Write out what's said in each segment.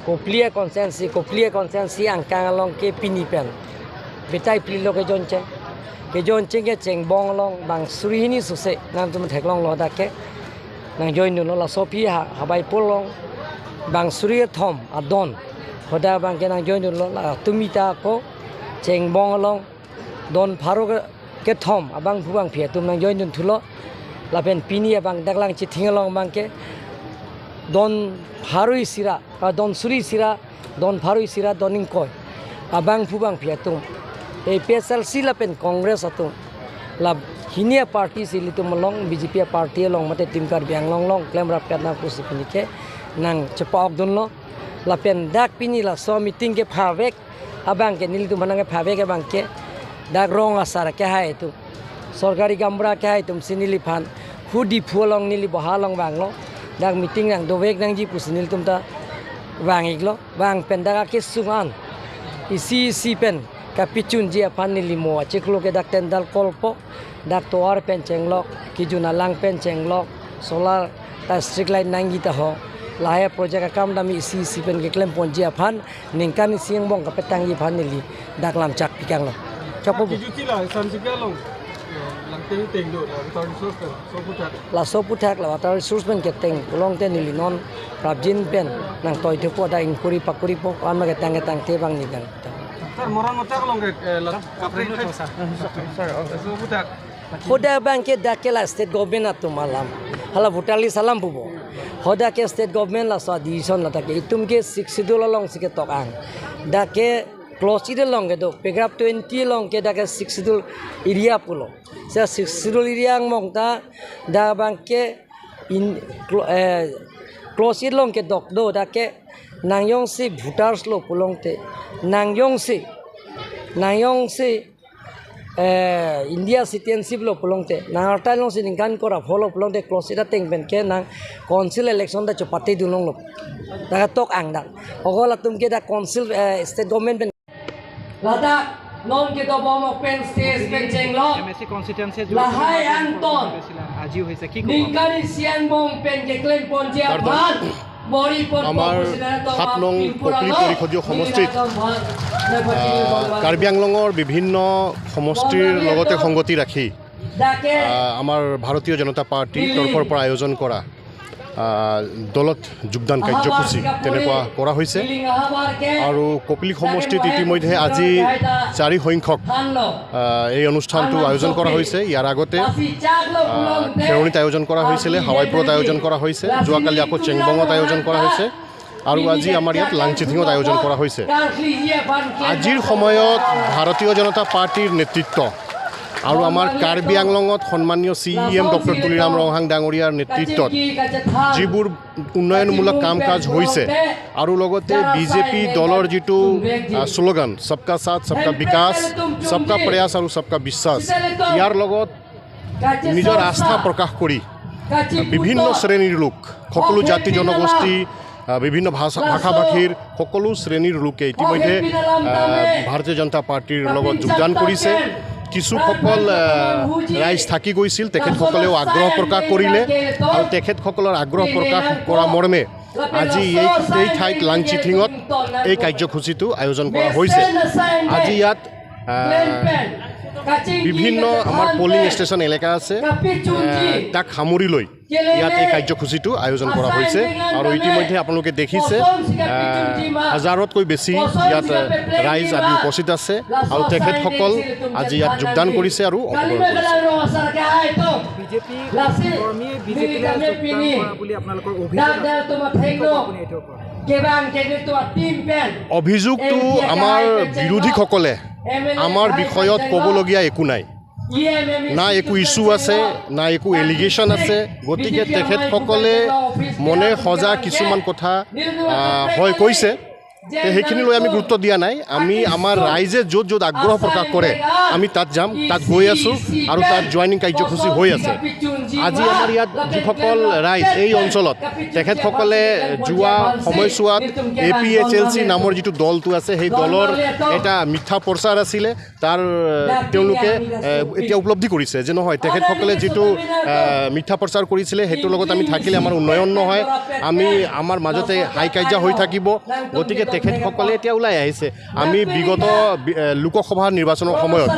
Koplia konsensi angkang along ke pinipen. Betai pilih ke jonce. Ke jonce ke ceng bong long bang suri ini susah. Nang tu metek long loda ke. Nang join dulu lah sopi habai polong. Bang suri thom adon. Hoda bang ke nang join dulu lah tumita ko ceng bong long don paru ke thom abang buang pia tum nang join dulu lo. Lapen pini abang daglang citing long bang ke. Don harui sira, don suri sira, don harui sira, don ingkoi. Abang pubang piatung. PSLC lapen Kongres atung. Lab hinia parti silitu melong BJP parti long mate tim kar biang long klaim rapat na kursi pinike nang cepak dun lo. Lapen dak pini la so meeting ke phavek abang ke nilitu manang ke phavek ke bang ke dak rong asara ke hai itu. Sorgari gambra ke hai tum sinili pan hudi phualong nili bahalong bang lo. Dak meeting nang dovek nang ji pusinil tumta wang iglo wang pendaka ke sungan isi pen kapicun ji apan nilimo cheklo ke dak tendal kolpo dak toar pen chenglok kijuna lang pen chenglok solar ta street light nangi ta ho lahaya project akam dami isi pen ke klem ponji apan ningkan siang bong kapetang ji pan nili dak lam chak pikang lo chapo kijutila sanjigalong langteng teng do water resource kan la soputak la water resource pen ke teng long ten nili non prabjin pen nang toy te po da inkuri pakuri po an ma ke tang te bang ni kan sir moran mata long ke kapre soputak hoda bang ke dakela state government atu malam hala butali salam bubo hoda ke state government la sa decision la ta ke itum ke 6 schedule long sike tok ang da ke close ide long ke do paragraph 20 long ke da ke 6 schedule area pulo sa 6 schedule area ang mong ta da bang ke in close ide long ke dok do da ke nangyong si voters lo pulong te nangyong si India citizenship lo pulong te nang arta long sin kan ko ra follow pulong te close ida teng ben ke nang council election da chupati dunong lo da tok ang da ogola tum ke da council state government ben lada non ke do bom pen stage pen chenglo MSC constituency lahai anton আজি হৈছে কি নিকারি Sean বম PAN কে claim পঞ্জিয়া ভাত আমাৰ 7 নং কপলি পৰিষদীয় সমষ্টিত কাৰ্বি আংলঙৰ বিভিন্ন সমষ্টিৰ লগতে সংগতি ৰাখি আমাৰ ভাৰতীয় জনতা পাৰ্টিৰ তৰফৰ পৰা আয়োজন কৰা দলত যোগদান কাৰ্যসূচী তেনেকুৱা কৰা হৈছে আৰু কপলি সমষ্টিত ইতিমধ্যে আজি 4 সংখ্যক এই অনুষ্ঠানটো আয়োজন কৰা হৈছে ইয়াৰ আগতে খেৰণিত আয়োজন কৰা হৈছিল হাৱাইপুৰত আয়োজন কৰা হৈছে যোৱাকালি আকৌ চেংবঙত আয়োজন কৰা হৈছে আৰু আজি আমাৰ ইয়াত লাংচিথিঙত আয়োজন কৰা হৈছে আজিৰ সময়ত ভাৰতীয় জনতা পাৰ্টিৰ নেতৃত্ব আৰু আমাৰ কাৰ্বি আংলঙত সন্মানীয় CEM ডক্টৰ তুলিৰাম ৰংহাং ডাঙৰীয়াৰ নেতৃত্বত যিবোৰ উন্নয়নমূলক কাম কাজ হৈছে আৰু লগতে বিজেপি দলৰ যিটো স্লোগান সবকা সাথ সবকা বিকাশ সবকা প্ৰয়াস আৰু সবকা বিশ্বাস ইয়াৰ লগত নিজৰ আস্থা প্ৰকাশ কৰি বিভিন্ন শ্ৰেণীৰ লোক সকলো জাতি জনগোষ্ঠী বিভিন্ন ভাষা ভাষীৰ সকলো শ্ৰেণীৰ লোকে ইতিমধ্যে ভাৰতীয় জনতা পাৰ্টিৰ লগত যোগদান কৰিছে কিছুসকল ৰাইজ থাকি গৈছিল তেখেতসকলেও আগ্ৰহ প্ৰকাশ কৰিলে আৰু তেখেতসকলৰ আগ্ৰহ প্ৰকাশ কৰা মৰ্মে আজি এই ঠাইত লাংচিথিঙত এই কাৰ্যসূচীটো আয়োজন কৰা হৈছে আজি ইয়াত বিভিন্ন আমাৰ পলিং ষ্টেচন এলেকা আছে তাক সামৰি লৈ ইয়াত এই কাৰ্যসূচীটো আয়োজন কৰা হৈছে আৰু ইতিমধ্যে আপোনালোকে দেখিছে হাজাৰতকৈ বেছি ইয়াত ৰাইজ আদি উপস্থিত আছে আৰু তেখেতসকল আজি ইয়াত যোগদান কৰিছে আৰু অংশগ্ৰহণ কৰিছে অভিযোগটো আমাৰ বিৰোধীসকলে আমাৰ বিষয়ত ক'বলগীয়া একো নাই না একো ইস্যু আছে না একো এলিগেশ্যন আছে গতিকে তেখেতসকলে মনে সজা কিছুমান কথা হয় কৈছে সেইখিনি লৈ আমি গুৰুত্ব দিয়া নাই আমি আমাৰ ৰাইজে য'ত য'ত আগ্ৰহ প্ৰকাশ কৰে আমি তাত যাম তাত গৈ আছোঁ আৰু তাত জইনিং কাৰ্যসূচী হৈ আছে আজি আমাৰ ইয়াত যিসকল ৰাইজ এই অঞ্চলত তেখেতসকলে যোৱা সময়ছোৱাত APHLC নামৰ যিটো দলটো আছে সেই দলৰ এটা মিথ্যা প্ৰচাৰ আছিলে তাৰ তেওঁলোকে এতিয়া উপলব্ধি কৰিছে যে নহয় তেখেতসকলে যিটো মিথ্যা প্ৰচাৰ কৰিছিলে সেইটোৰ লগত আমি থাকিলে আমাৰ উন্নয়ন নহয় আমি আমাৰ মাজতে হাই কাজিয়া হৈ থাকিব গতিকে তেখেতসকলে এতিয়া ওলাই আহিছে আমি বিগত লোকসভা নিৰ্বাচনৰ সময়ত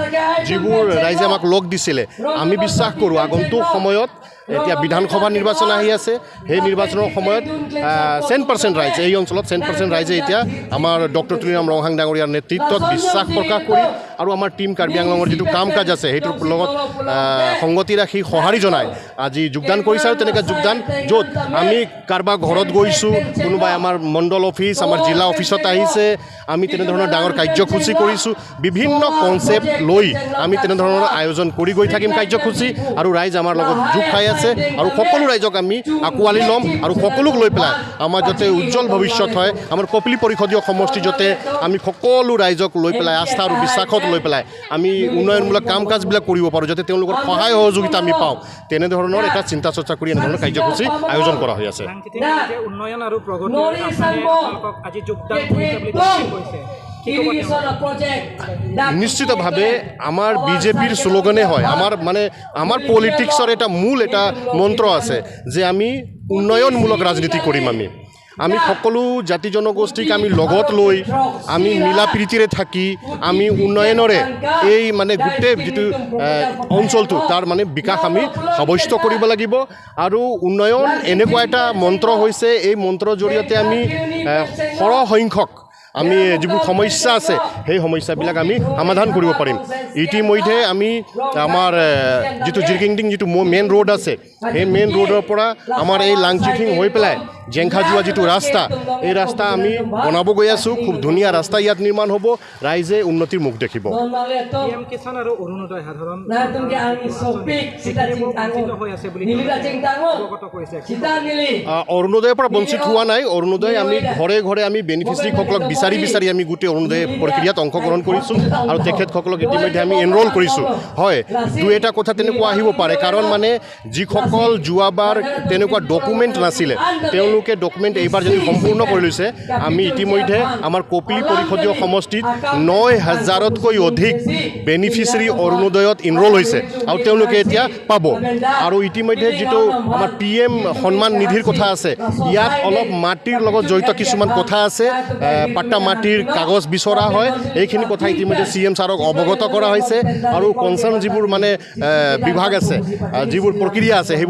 যিবোৰ ৰাইজে আমাক লগ দিছিলে আমি বিশ্বাস কৰোঁ আগন্তুক সময়ত এতিয়া বিধানসভা নিৰ্বাচন আহি আছে সেই নিৰ্বাচনৰ সময়ত 100% ৰাইজে এই অঞ্চলত 100% ৰাইজে এতিয়া আমাৰ ডক্টৰ তুলিৰাম ৰংহাং ডাঙৰীয়াৰ নেতৃত্বত বিশ্বাস প্ৰকাশ কৰি আৰু আমাৰ টীম কাৰ্বি আংলঙৰ যিটো কাম কাজ আছে সেইটোৰ লগত সংগতি ৰাখি সঁহাৰি জনাই আজি যোগদান কৰিছে আৰু তেনেকৈ যোগদান য'ত আমি কাৰোবাৰ ঘৰত গৈছোঁ কোনোবাই আমাৰ মণ্ডল অফিচ আমাৰ জিলা অফিচত আহিছে আমি তেনেধৰণৰ ডাঙৰ কাৰ্যসূচী কৰিছোঁ বিভিন্ন কনচেপ্ট লৈ আমি তেনেধৰণৰ আয়োজন কৰি গৈ থাকিম কাৰ্যসূচী আৰু ৰাইজ আমাৰ লগত যোগ খাই আছে আৰু সকলো ৰাইজক আমি আঁকোৱালি ল'ম আৰু সকলোক লৈ পেলাই আমাৰ যাতে উজ্জ্বল ভৱিষ্যত হয় আমাৰ কপিলী পৰিষদীয় সমষ্টি যাতে আমি সকলো ৰাইজক লৈ পেলাই আস্থা আৰু বিশ্বাসত লৈ পেলাই আমি উন্নয়নমূলক কাম কাজবিলাক কৰিব পাৰোঁ যাতে তেওঁলোকৰ সহায় সহযোগিতা আমি পাওঁ তেনেধৰণৰ এটা চিন্তা চৰ্চা কৰি এনেধৰণৰ কাৰ্যসূচী আয়োজন কৰা হৈ আছে উন্নয়ন আৰু প্ৰগতিৰ আপোনালোকক আজি যোগদান কৰিছে বুলি কৈছে নিশ্চিতভাৱে আমাৰ বিজেপিৰ শ্লোগানে হয় আমাৰ পলিটিক্সৰ এটা মূল এটা মন্ত্ৰ আছে যে আমি উন্নয়নমূলক ৰাজনীতি কৰিম আমি সকলো জাতি জনগোষ্ঠীক আমি লগত লৈ আমি মিলা প্ৰীতিৰে থাকি আমি উন্নয়নৰে এই গোটেই যিটো অঞ্চলটো তাৰ বিকাশ আমি সাব্যস্ত কৰিব লাগিব আৰু উন্নয়ন এনেকুৱা এটা মন্ত্ৰ হৈছে এই মন্ত্ৰৰ জৰিয়তে আমি সৰহসংখ্যক আমি যিবোৰ সমস্যা আছে সেই সমস্যাবিলাক আমি সমাধান কৰিব পাৰিম ইতিমধ্যে আমি আমাৰ যিটো জিৰকিংটিং যিটো মেইন ৰোড আছে সেই মেইন ৰোডৰ পৰা আমাৰ এই লাংচিথিং হৈ পেলাই জেংখা যোৱা যিটো ৰাস্তা এই ৰাস্তা আমি বনাব গৈ আছোঁ খুব ধুনীয়া ৰাস্তা ইয়াত নিৰ্মাণ হ'ব ৰাইজে উন্নতিৰ মুখ দেখিব PM কিষাণ আৰু অৰুণোদয় সাধাৰণ হৈ আছে বুলি অৱগত কৰিছে অৰুণোদয়ৰ পৰা বঞ্চিত হোৱা নাই অৰুণোদয় আমি ঘৰে ঘৰে আমি বেনিফিচিয়াৰীসকলক বিচাৰি আমি গোটেই অৰুণোদয় প্ৰক্ৰিয়াত অংশগ্ৰহণ কৰিছোঁ আৰু তেখেতসকলক ইতিমধ্যে আমি এনৰোল কৰিছোঁ হয় দুই এটা কথা তেনেকুৱা আহিব পাৰে কাৰণ যিসকল যোৱাবাৰ তেনেকুৱা ডকুমেণ্ট নাছিলে তেওঁলোকে ডকুমেণ্ট এইবাৰ যদি সম্পূৰ্ণ কৰি লৈছে আমি ইতিমধ্যে আমাৰ কপিলী পৰিষদীয় সমষ্টিত ৯,০০০তকৈ অধিক বেনিফিচিয়াৰী অৰুণোদয়ত এনৰোল হৈছে আৰু তেওঁলোকে এতিয়া পাব আৰু ইতিমধ্যে যিটো আমাৰ PM সন্মান নিধিৰ কথা আছে ইয়াত অলপ মাটিৰ লগত জড়িত কিছুমান কথা আছে পাট্টা মাটিৰ কাগজ বিচৰা হয় এইখিনি কথা ইতিমধ্যে CM ছাৰক অৱগত কৰা হৈছে আৰু কনচাৰ্ণ যিবোৰ বিভাগ আছে যিবোৰ প্ৰক্ৰিয়া আছে